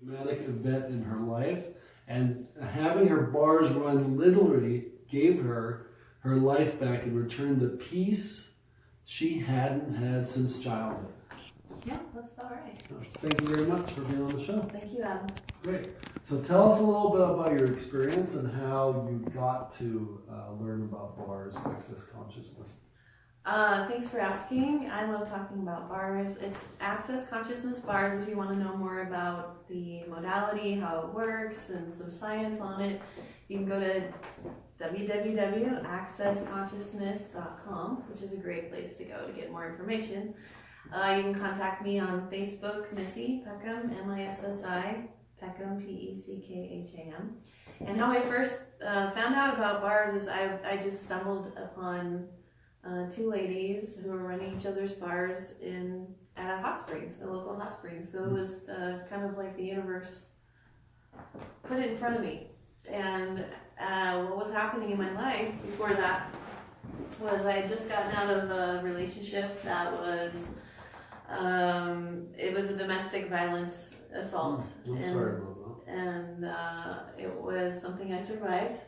Dramatic event in her life, and having her bars run literally gave her her life back and returned the peace she hadn't had since childhood. Yeah, that's about right. Thank you very much for being on the show. Thank you, Adam. Great. So tell us a little bit about your experience and how you got to learn about bars, access consciousness. Thanks for asking. I love talking about bars. It's Access Consciousness Bars. If you want to know more about the modality, how it works, and some science on it, you can go to www.accessconsciousness.com, which is a great place to go to get more information. You can contact me on Facebook, Missi Peckham, Missi Peckham, Peckham. And how I first found out about bars is I just stumbled upon two ladies who were running each other's bars at a hot springs, a local hot springs. So it was kind of like the universe put it in front of me. And what was happening in my life before that was I had just gotten out of a relationship that was, it was a domestic violence assault. I'm sorry about that. And it was something I survived.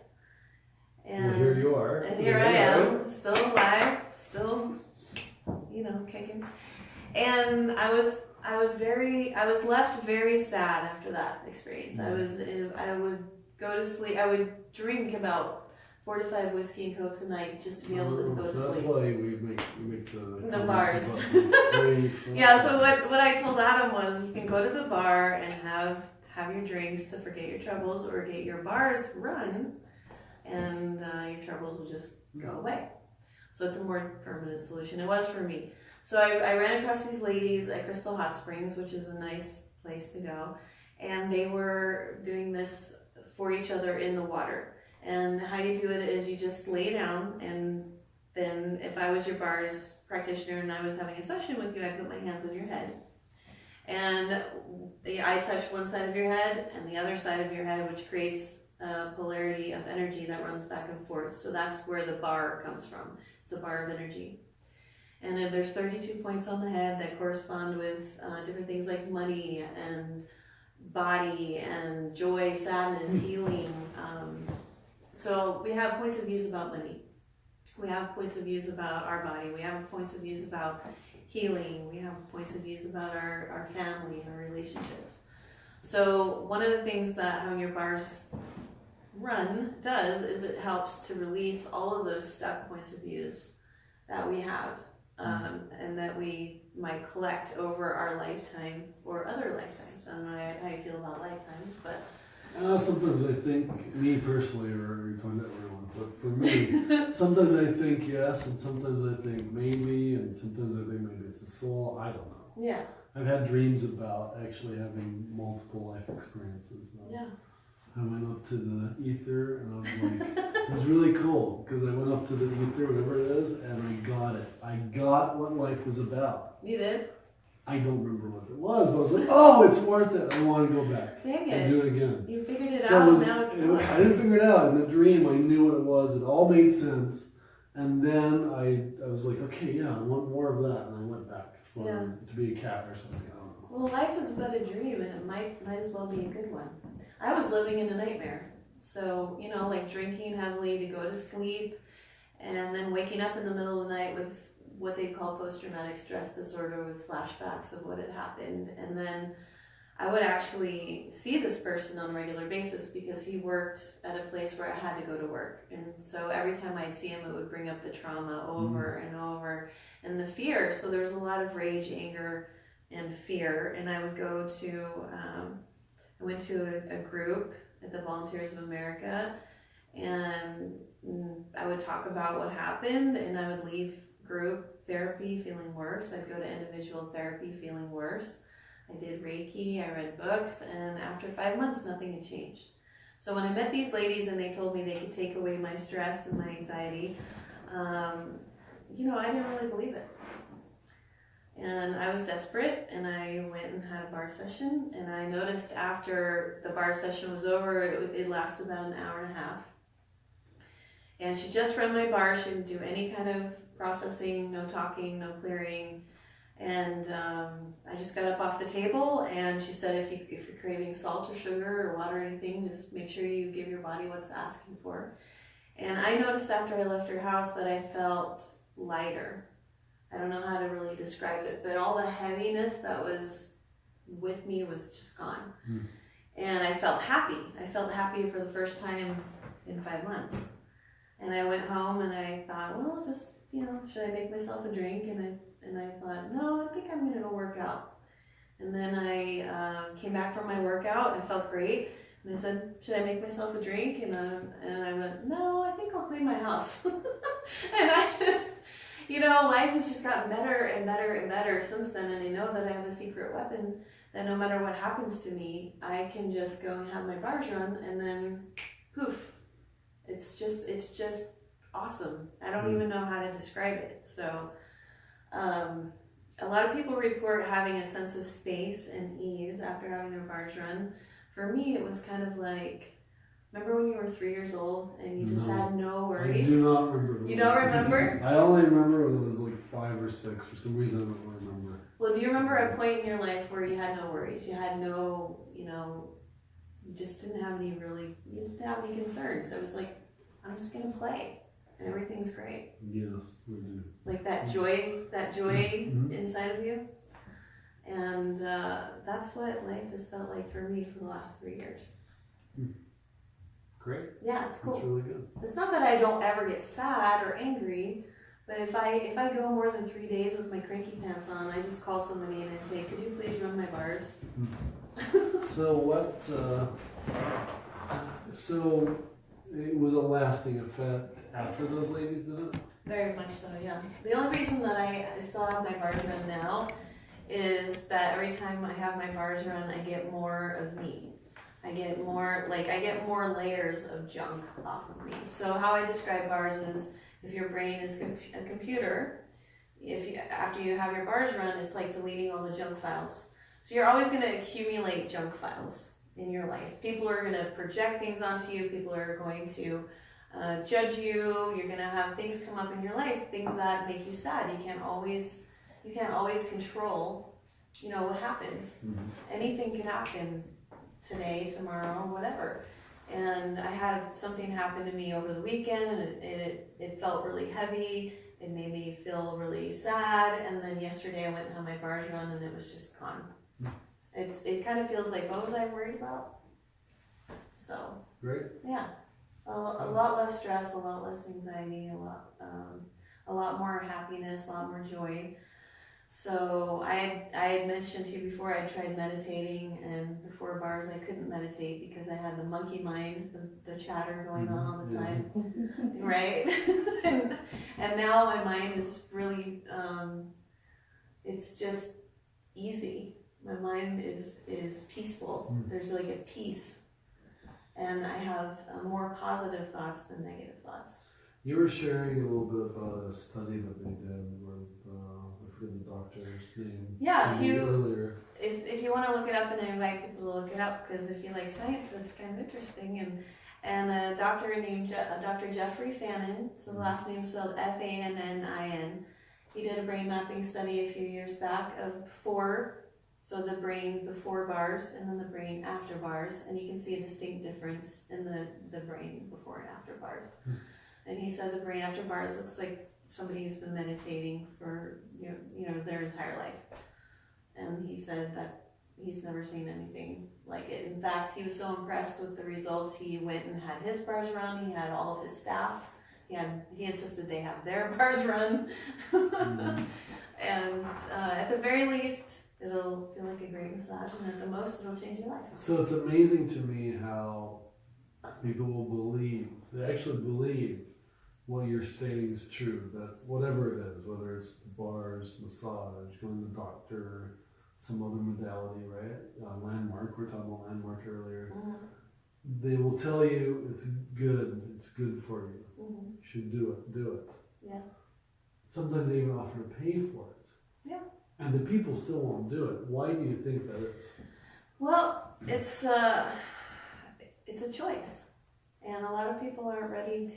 And well, here you are. And here I am, still alive, still, kicking. And I was left very sad after that experience. Mm-hmm. I would go to sleep. I would drink about 4 to 5 whiskey and cokes a night just to be able to go to sleep. That's why we make the bars. Yeah. So what I told Adam was, you can go to the bar and have your drinks to forget your troubles, or get your bars run, and your troubles will just go away. So it's a more permanent solution. It was for me. So I ran across these ladies at Crystal Hot Springs, which is a nice place to go, and they were doing this for each other in the water. And how you do it is you just lay down, and then if I was your bar's practitioner and I was having a session with you, I put my hands on your head. And I touch one side of your head and the other side of your head, which creates a polarity of energy that runs back and forth. So that's where the bar comes from. It's a bar of energy. And there's 32 points on the head that correspond with different things like money and body and joy, sadness, healing. So we have points of views about money. We have points of views about our body. We have points of views about healing. We have points of views about our family and our relationships. So one of the things that having your bars run does is it helps to release all of those stuck points of views that we have, and that we might collect over our lifetime or other lifetimes. I don't know how you feel about lifetimes, but sometimes I think, me personally, or you're talking to everyone, but for me, sometimes I think yes, and sometimes I think maybe, and sometimes I think maybe it's a soul. I don't know. Yeah. I've had dreams about actually having multiple life experiences. Yeah. I went up to the ether, and I was like, it was really cool, because I went up to the ether, whatever it is, and I got it. I got what life was about. You did? I don't remember what it was, but I was like, oh, it's worth it. I want to go back. Dang it. And do it again. You figured it out, and now it's gone. I didn't figure it out. In the dream, I knew what it was. It all made sense. And then I was like, okay, yeah, I want more of that. And I went back to be a cat or something. I don't know. Well, life is but a dream, and it might as well be a good one. I was living in a nightmare. So, like drinking heavily to go to sleep, and then waking up in the middle of the night with what they call post-traumatic stress disorder, with flashbacks of what had happened. And then I would actually see this person on a regular basis because he worked at a place where I had to go to work. And so every time I'd see him, it would bring up the trauma over and over, and the fear. So there was a lot of rage, anger, and fear. And I would go to, I went to a group at the Volunteers of America, and I would talk about what happened, and I would leave group therapy feeling worse. I'd go to individual therapy feeling worse. I did Reiki, I read books, and after 5 months, nothing had changed. So when I met these ladies and they told me they could take away my stress and my anxiety, I didn't really believe it. And I was desperate, and I went and had a bar session, and I noticed after the bar session was over, it lasted about an hour and a half. And she just ran my bar. She didn't do any kind of processing, no talking, no clearing. And I just got up off the table, and she said, if you're craving salt or sugar or water or anything, just make sure you give your body what's asking for. And I noticed after I left her house that I felt lighter. I don't know how to really describe it, but all the heaviness that was with me was just gone. And I felt happy. I felt happy for the first time in 5 months. And I went home and I thought, well, just, should I make myself a drink? And I thought, no, I think I'm going to go work out. And then I came back from my workout. I felt great. And I said, should I make myself a drink? And I went, no, I think I'll clean my house. And I just, life has just gotten better and better and better since then. And I know that I have a secret weapon that no matter what happens to me, I can just go and have my bars run, and then poof. It's just awesome. I don't even know how to describe it. So a lot of people report having a sense of space and ease after having their bars run. For me, it was kind of like, remember when you were 3 years old and you just had no worries? I do not remember. You don't remember? I only remember when I was like 5 or 6. For some reason, I don't really remember. Well, do you remember a point in your life where you had no worries? You had no, you just didn't have any concerns. It was like, I'm just going to play and everything's great. Yes, we do. Like that joy inside of you. And that's what life has felt like for me for the last 3 years. Great. Yeah, it's cool. That's really good. It's not that I don't ever get sad or angry, but if I go more than 3 days with my cranky pants on, I just call somebody and I say, could you please run my bars? So it was a lasting effect after those ladies did it? Very much so, yeah. The only reason that I still have my bars run now is that every time I have my bars run, I get more of me. I get more layers of junk off of me. So how I describe bars is, if your brain is a computer, after you have your bars run, it's like deleting all the junk files. So you're always going to accumulate junk files in your life. People are going to project things onto you. People are going to judge you. You're going to have things come up in your life, things that make you sad. You can't always control, what happens. Anything can happen today, tomorrow, whatever. And I had something happen to me over the weekend, and it felt really heavy. It made me feel really sad. And then yesterday I went and had my bars run, and it was just gone. It kind of feels like, what was I worried about? So great. Yeah, a lot less stress, a lot less anxiety, a lot more happiness, a lot more joy. So I had mentioned to you before I tried meditating, and before bars I couldn't meditate because I had the monkey mind, the chatter going on all the time, right? and now my mind is really, it's just easy. My mind is peaceful. There's like a peace, and I have more positive thoughts than negative thoughts. You were sharing a little bit about a study that they did with, I forget the doctor's name. Yeah, if you want to look it up, and I invite people to look it up, because if you like science, that's kind of interesting. And a doctor named Dr. Jeffrey Fannin, so the last name spelled Fannin. He did a brain mapping study a few years back of so the brain before bars and then the brain after bars, and you can see a distinct difference in the brain before and after bars. And he said the brain after bars looks like somebody who's been meditating for their entire life. And he said that he's never seen anything like it. In fact, he was so impressed with the results, he went and had his bars run. He had all of his staff. He insisted they have their bars run. And at the very least, it'll feel like a great massage, and at the most, it'll change your life. So it's amazing to me how people will they actually believe what you're saying is true, that whatever it is, whether it's bars, massage, going to the doctor, some other modality, right? Landmark, we were talking about Landmark earlier. They will tell you it's good for you. You should do it. Yeah. Sometimes they even offer to pay for it. Yeah. And the people still won't do it. Why do you think that is? Well, it's a choice. And a lot of people aren't ready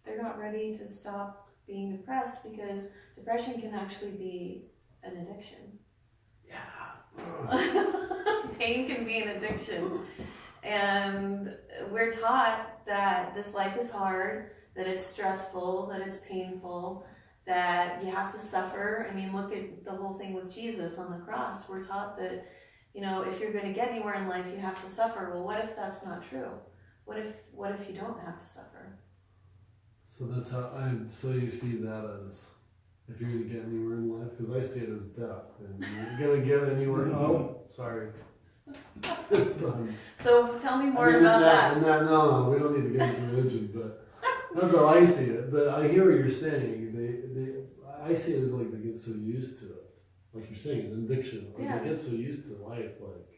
they're not ready to stop being depressed, because depression can actually be an addiction. Yeah. Pain can be an addiction. And we're taught that this life is hard, that it's stressful, that it's painful, that you have to suffer. I mean, look at the whole thing with Jesus on the cross. We're taught that, you know, if you're going to get anywhere in life, you have to suffer. Well, what if that's not true? What if you don't have to suffer? So that's how so you see that as, if you're going to get anywhere in life, because I see it as death, and you're going to get anywhere. Oh, sorry. It's done. So tell me more about that. No, we don't need to get into religion, but that's how I see it. But I hear what you're saying. I see it as like they get so used to it, like you're saying, an addiction. Like they get so used to life, like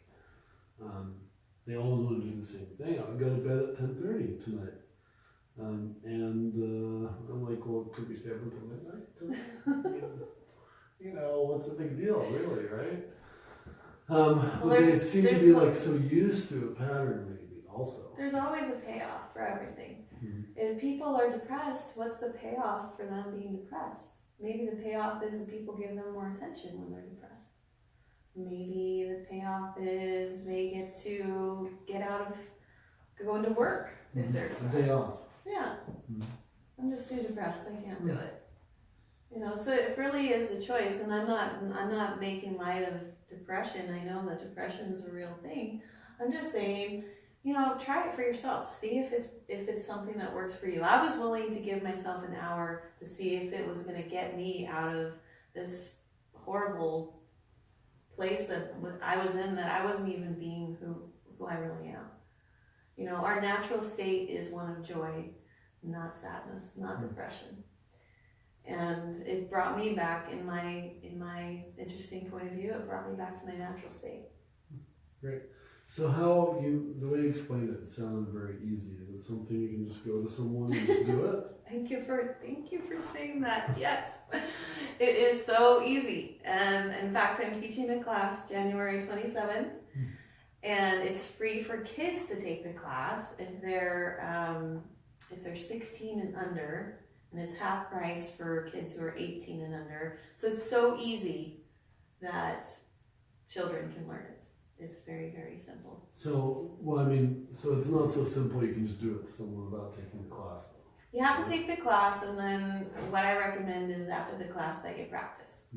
they always want to do the same thing. I'll go to bed at 10:30 tonight, and I'm like, well, could we stay up until midnight tonight? You know, what's the big deal, really, right? But they seem to be like so used to a pattern, maybe, also. There's always a payoff for everything. Mm-hmm. If people are depressed, what's the payoff for them being depressed? Maybe the payoff is that people give them more attention when they're depressed. Maybe the payoff is they get to get out of going to work if they're depressed. A day off. Yeah. Mm-hmm. I'm just too depressed, I can't do it. You know, so it really is a choice, and I'm not making light of depression. I know that depression is a real thing. I'm just saying, you know, try it for yourself. See if it's something that works for you. I was willing to give myself an hour to see if it was going to get me out of this horrible place that I was in, that I wasn't even being who I really am. You know, our natural state is one of joy, not sadness, not depression. And it brought me back in my interesting point of view. It brought me back to my natural state. Great. So the way you explained it sounded very easy. Is it something you can just go to someone and just do it? Thank you for saying that. Yes, it is so easy. And in fact, I'm teaching a class January 27th, and it's free for kids to take the class if they're 16 and under. And it's half price for kids who are 18 and under. So it's so easy that children can learn it. It's very, very simple. So, so it's not so simple you can just do it to someone without taking the class. You have to take the class, and then what I recommend is after the class that you practice.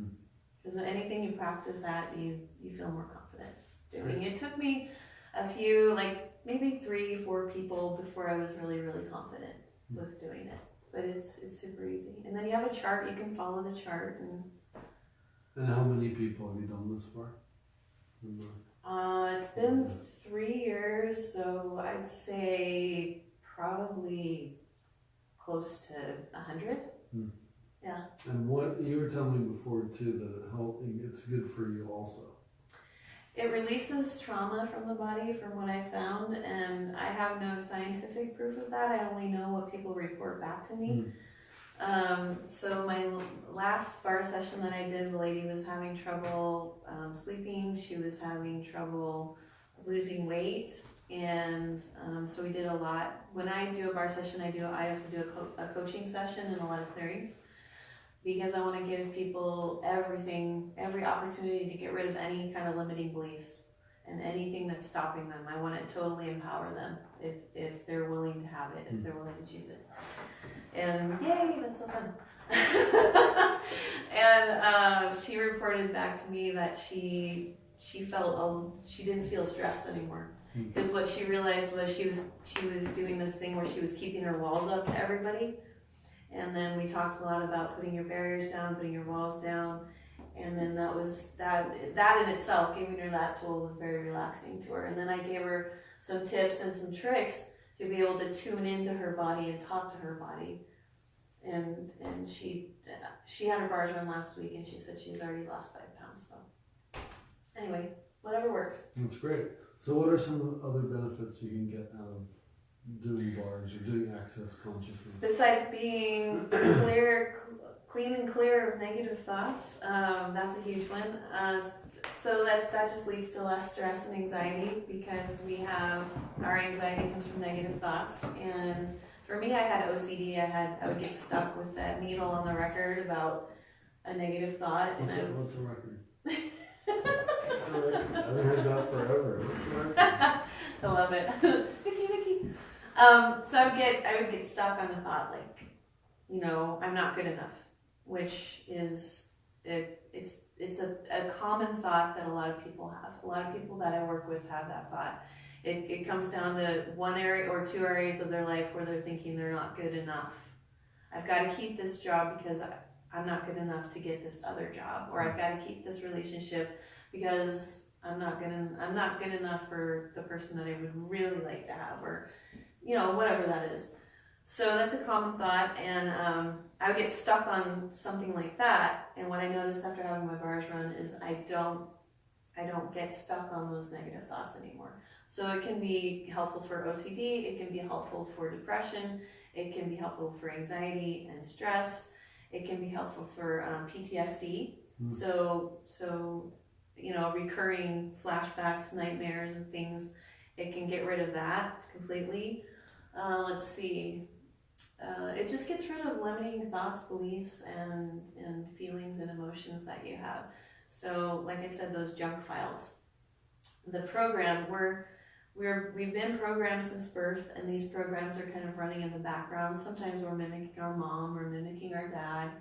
Because anything you practice at, you feel more confident doing. It took me a few, like maybe 3-4 people before I was really, really confident with doing it. But it's super easy. And then you have a chart, you can follow the chart. And how many people have you done this for? It's been 3 years, so I'd say probably close to 100. Yeah. And what you were telling me before too, that it's good for you also. It releases trauma from the body, from what I found, and I have no scientific proof of that. I only know what people report back to me. So my last bar session that I did, the lady was having trouble sleeping. She was having trouble losing weight, and so we did a lot. When I do a bar session, I also do a coaching session and a lot of clearings, because I want to give people every opportunity to get rid of any kind of limiting beliefs and anything that's stopping them. I want to totally empower them if they're willing to have it, if they're willing to choose it. And yay, that's so fun. And she reported back to me that she felt she didn't feel stressed anymore. Because what she realized was she was doing this thing where she was keeping her walls up to everybody. And then we talked a lot about putting your barriers down, putting your walls down. And then that in itself, giving her that tool was very relaxing to her. And then I gave her some tips and some tricks to be able to tune into her body and talk to her body. And she had her bars run last week, and she said she's already lost 5 pounds. So anyway, whatever works. That's great. So what are some other benefits you can get out of doing bars or doing access consciousness? Besides being clean and clear of negative thoughts, that's a huge one. So that just leads to less stress and anxiety, because our anxiety comes from negative thoughts, and For me, I had OCD. I would get stuck with that needle on the record about a negative thought. What's a record? What's a record? I haven't heard that forever. What's a record? I love it. Vicky. So I would get stuck on the thought like, you know, I'm not good enough, which is it's a common thought that a lot of people have. A lot of people that I work with have that thought. It comes down to one area or two areas of their life where they're thinking they're not good enough. I've got to keep this job because I'm not good enough to get this other job, or I've got to keep this relationship because I'm not good enough for the person that I would really like to have, or you know, whatever that is. So that's a common thought, and I would get stuck on something like that. And what I noticed after having my bars run is I don't get stuck on those negative thoughts anymore. So it can be helpful for OCD, it can be helpful for depression, it can be helpful for anxiety and stress, it can be helpful for PTSD. So you know, recurring flashbacks, nightmares, and things. It can get rid of that completely. Let's see. It just gets rid of limiting thoughts, beliefs, and feelings and emotions that you have. So, like I said, those junk files. The program, we've been programmed since birth, and these programs are kind of running in the background. Sometimes we're mimicking our mom, or mimicking our dad,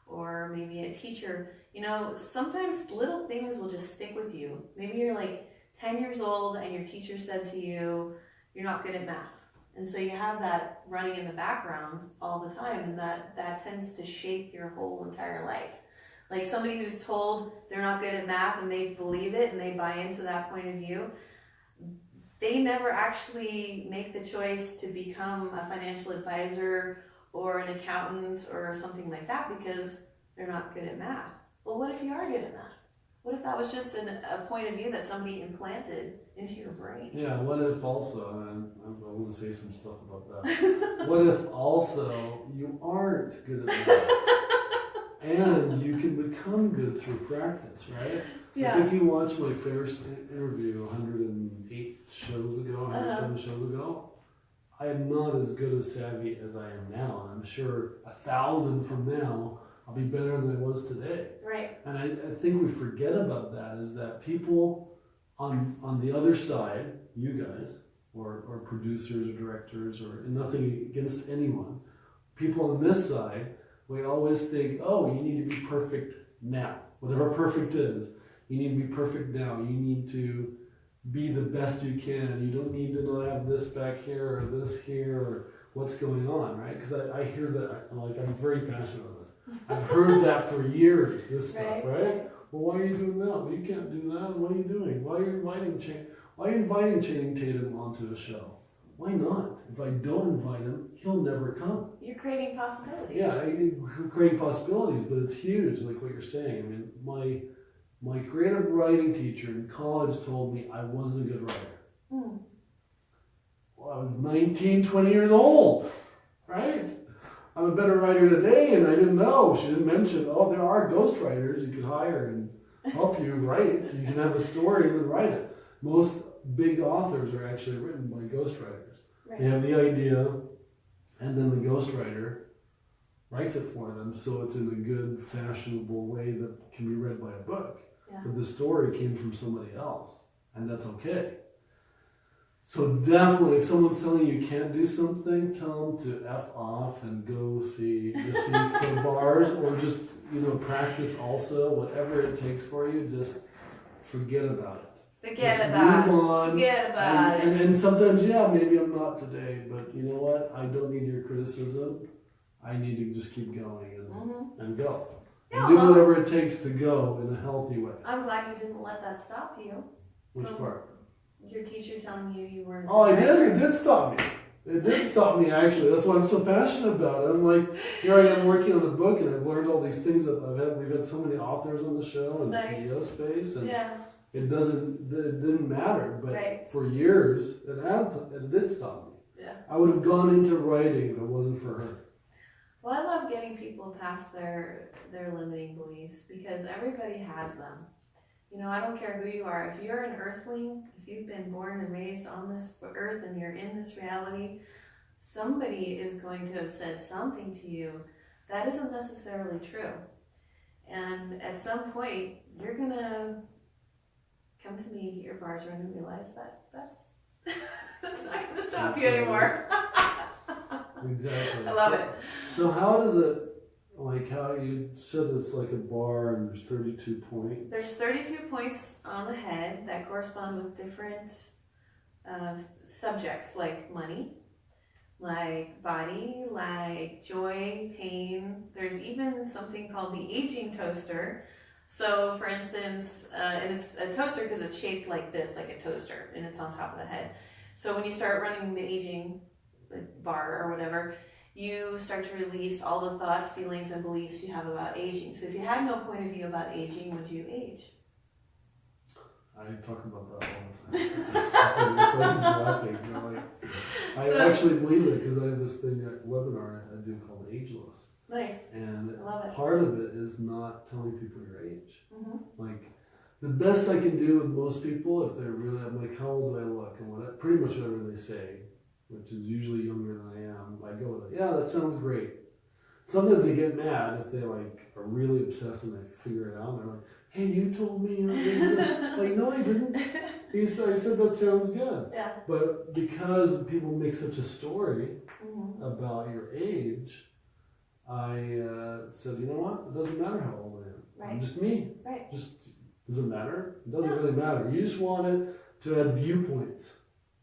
or maybe a teacher. You know, sometimes little things will just stick with you. Maybe you're like 10 years old, and your teacher said to you, "You're not good at math." And so you have that running in the background all the time, and that tends to shape your whole entire life. Like somebody who's told they're not good at math and they believe it and they buy into that point of view, they never actually make the choice to become a financial advisor or an accountant or something like that because they're not good at math. Well, what if you are good at math? What if that was just a point of view that somebody implanted into your brain? Yeah, what if also, and I want to say some stuff about that, what if also you aren't good at math? And you can become good through practice, right? Yeah. Like if you watch my first interview 108 shows ago, 107 shows ago, I am not as good as savvy as I am now. And I'm sure 1,000 from now, I'll be better than I was today. Right. And I think we forget about that, is that people on the other side, you guys, or producers or directors, or nothing against anyone, people on this side, we always think, oh, you need to be perfect now. Whatever perfect is, you need to be perfect now. You need to be the best you can. You don't need to not have this back here or this here or what's going on, right? Because I hear that, I'm very passionate about this. I've heard that for years, this stuff, right? Well, why are you doing that? Well, you can't do that. What are you doing? Why are you inviting Channing Tatum onto a show? Why not? If I don't invite him, he'll never come. You're creating possibilities. Yeah, we're creating possibilities, but it's huge, like what you're saying. I mean, my creative writing teacher in college told me I wasn't a good writer. Well, I was 19, 20 years old, right? I'm a better writer today, and I didn't know. She didn't mention, oh, there are ghostwriters you could hire and help you write. You can have a story and then write it. Most big authors are actually written by ghostwriters. Right. They have the idea, and then the ghostwriter writes it for them, so it's in a good, fashionable way that can be read by a book. Yeah. But the story came from somebody else, and that's okay. So definitely, if someone's telling you can't do something, tell them to F off and go see for bars, or just, practice also, whatever it takes for you, just forget about it. Forget about it. And sometimes, maybe I'm not today, but you know what? I don't need your criticism. I need to just keep going and go. Yeah, and do whatever it takes to go in a healthy way. I'm glad you didn't let that stop you. Which part? Your teacher telling you weren't. Oh, I did. It did stop me. It did stop me, actually. That's why I'm so passionate about it. I'm like, here I am working on the book, and I've learned all these things that we've had so many authors on the show in the CEO space, and it didn't matter. But for years, it did stop me. Yeah. I would have gone into writing if it wasn't for her. Well, I love getting people past their limiting beliefs, because everybody has them. I don't care who you are. If you're an earthling, if you've been born and raised on this earth and you're in this reality, somebody is going to have said something to you that isn't necessarily true. And at some point, you're going to come to me, get your bars run, and realize that's not going to stop you anymore. Exactly. I love it. So how does it, like how you said it's like a bar and there's 32 points? There's 32 points on the head that correspond with different subjects, like money, like body, like joy, pain. There's even something called the aging toaster. So for instance, and it's a toaster because it's shaped like this, like a toaster, and it's on top of the head. So when you start running the aging bar or whatever, you start to release all the thoughts, feelings, and beliefs you have about aging. So if you had no point of view about aging, would you age? I talk about that all the time. Everybody's laughing. I actually believe it because I have this thing at webinar I do called Ageless. Nice. And I love it. part of it is not telling people your age. Mm-hmm. Like the best I can do with most people, if they're really, I'm like, how old do I look? And pretty much whatever they say, which is usually younger than I am, I go with it. Yeah, that sounds great. Sometimes they get mad if they like are really obsessed and they figure it out. And they're like, hey, you told me your age. Like, no, I didn't. I said that sounds good. Yeah. But because people make such a story Mm-hmm. about your age, I said, you know what? It doesn't matter how old I am. Right. I'm just me. Right. Does it matter? It doesn't really matter. You just wanted to add viewpoints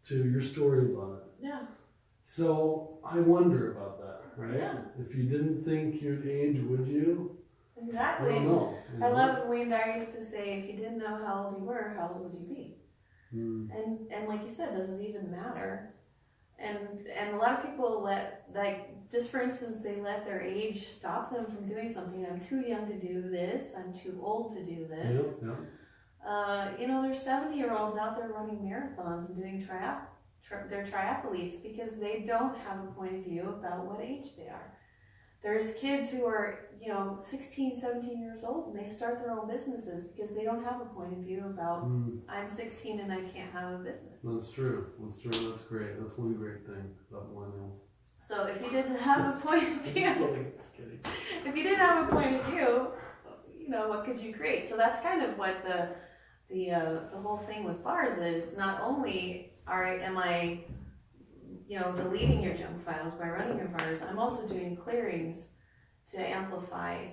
to your story about it. Yeah. So I wonder about that, right? Yeah. If you didn't think you'd age, would you? Exactly. I don't know. I love Wayne Dyer used to say, if you didn't know how old you were, how old would you be? And like you said, does it even matter? And a lot of people just for instance, they let their age stop them from doing something. I'm too young to do this. I'm too old to do this. Yeah. There's 70-year-olds out there running marathons and doing they're triathletes because they don't have a point of view about what age they are. There's kids who are, 16, 17 years old and they start their own businesses because they don't have a point of view about, I'm 16 and I can't have a business. That's true. That's That's great. That's one great thing about millennials. So if you didn't have a point of view, Just kidding. if you didn't have a point of view, what could you create? So that's kind of what the whole thing with bars is. Not only am I deleting your junk files by running your bars, I'm also doing clearings to amplify,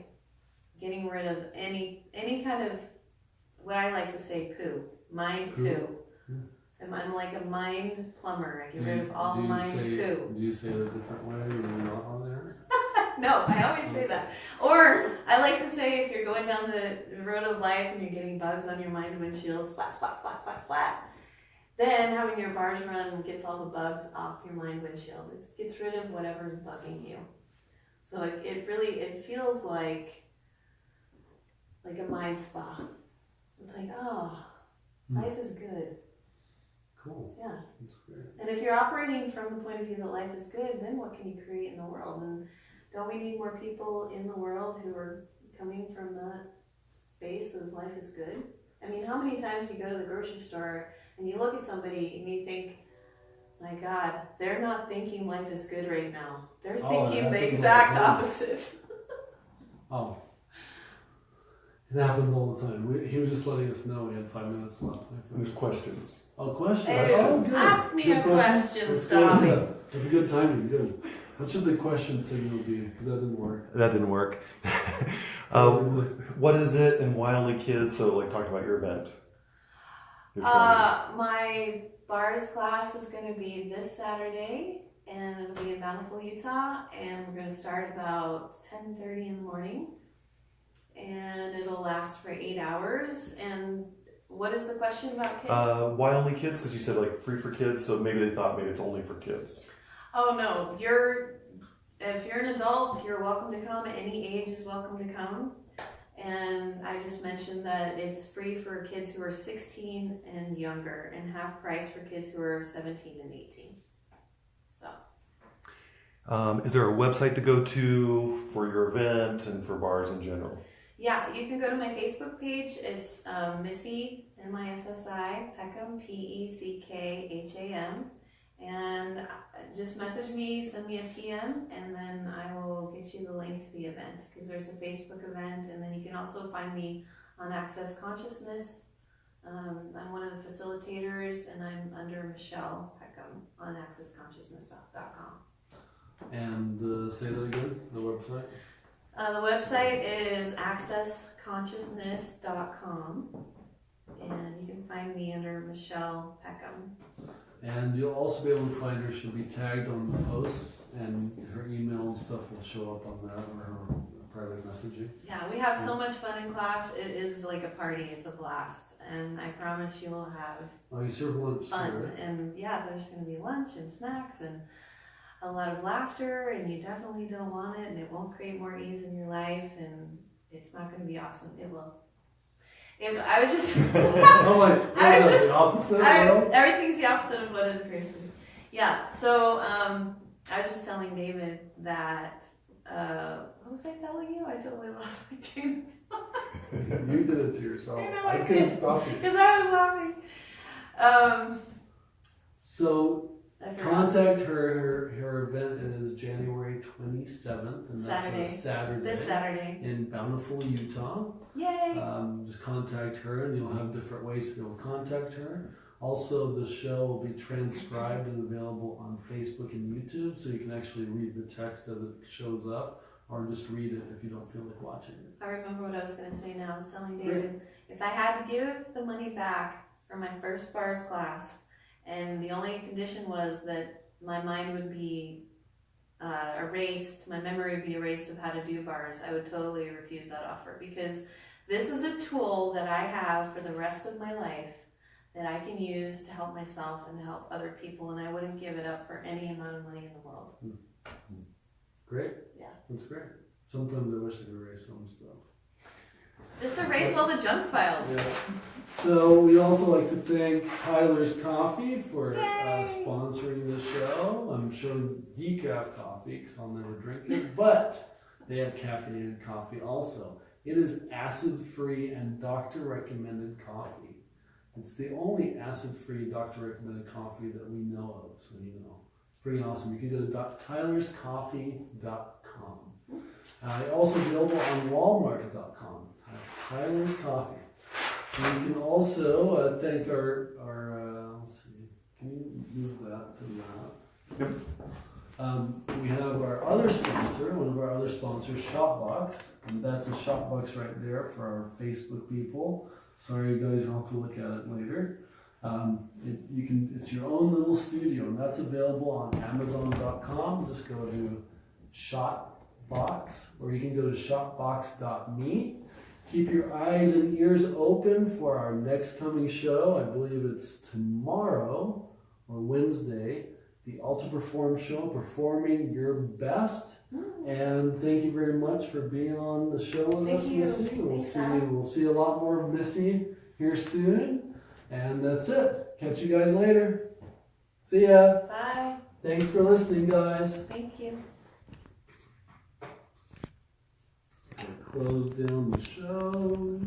getting rid of any kind of, what I like to say, mind poo. I'm like a mind plumber. I get rid of all mind poo. Do you say it a different way when you're not on there? No, I always say that. Or I like to say, if you're going down the road of life and you're getting bugs on your mind windshield, splat, splat, splat, splat, splat, then having your bars run gets all the bugs off your mind windshield. It gets rid of whatever's bugging you. So it feels like a mind spa. It's like, life is good. Cool. Yeah. That's great. And if you're operating from the point of view that life is good, then what can you create in the world? And don't we need more people in the world who are coming from that space of life is good? I mean, how many times do you go to the grocery store and you look at somebody and you think, my God, they're not thinking life is good right now. They're thinking the exact opposite. It happens all the time. He was just letting us know we had 5 minutes left. There's questions. Oh, questions. Hey, ask me a question, Stobby. That's a good timing. Good. What should the question signal be? Because that didn't work. That didn't work. What is it and why only kids? So, talk about your event. My bars class is going to be this Saturday, and it'll be in Bountiful, Utah, and we're going to start about 10:30 in the morning, and it'll last for 8 hours. And what is the question about kids? Why only kids? Because you said free for kids, so maybe they thought maybe it's only for kids. Oh no, if you're an adult, you're welcome to come. Any age is welcome to come. And I just mentioned that it's free for kids who are 16 and younger, and half price for kids who are 17 and 18. So. Is there a website to go to for your event and for bars in general? Yeah, you can go to my Facebook page. It's Missy, Missi Peckham, Peckham. And just message me, send me a PM, and then I will get you the link to the event, because there's a Facebook event, and then you can also find me on Access Consciousness. I'm one of the facilitators, and I'm under Missi Peckham on accessconsciousness.com. And say that again, the website? The website is accessconsciousness.com, and you can find me under Missi Peckham. And you'll also be able to find her. She'll be tagged on the posts, and her email and stuff will show up on that, or her private messaging. Yeah, we have so much fun in class. It is like a party. It's a blast. And I promise you will have You serve lunch fun. too, right? And yeah, there's going to be lunch and snacks and a lot of laughter, and you definitely don't want it, and it won't create more ease in your life, and it's not going to be awesome. It will. I was just... the opposite? Everything's the opposite of what it appears to be. Yeah, so I was just telling David that... what was I telling you? I totally lost my train of thought. You did it to yourself. I couldn't stop you. Because I was laughing. So contact her. Her event is January 27th, and that's a Saturday. This Saturday. In Bountiful, Utah. Yay! Just contact her, and you'll have different ways to be able to contact her. Also, the show will be transcribed and available on Facebook and YouTube, so you can actually read the text as it shows up, or just read it if you don't feel like watching it. I remember what I was going to say now. I was telling David, if I had to give the money back for my first bars class, and the only condition was that my mind would be erased, my memory would be erased of how to do bars, I would totally refuse that offer, because this is a tool that I have for the rest of my life that I can use to help myself and to help other people, and I wouldn't give it up for any amount of money in the world. Great. Yeah. That's great. Sometimes I wish I could erase some stuff. Just erase all the junk files. Yeah. So we also like to thank Tyler's Coffee for sponsoring the show. I'm showing decaf coffee because I'll never drink it, but they have caffeinated coffee also. It is acid-free and doctor-recommended coffee. It's the only acid-free doctor-recommended coffee that we know of, so you know. It's pretty awesome. You can go to tylerscoffee.com. Also available on walmart.com. That's Tyler's Coffee. And you can also thank our let's see, can you move that to that? Yep. We have our other sponsor, one of our other sponsors, Shopbox, and that's a Shopbox right there for our Facebook people. Sorry, you guys, you'll have to look at it later. It's your own little studio, and that's available on Amazon.com. Just go to Shopbox, or you can go to shopbox.me. Keep your eyes and ears open for our next coming show. I believe it's tomorrow or Wednesday, the Alta Perform show, Performing Your Best. And thank you very much for being on the show with us, Missy. We'll see a lot more of Missy here soon. And that's it. Catch you guys later. See ya. Bye. Thanks for listening, guys. Thank you. Close down the show.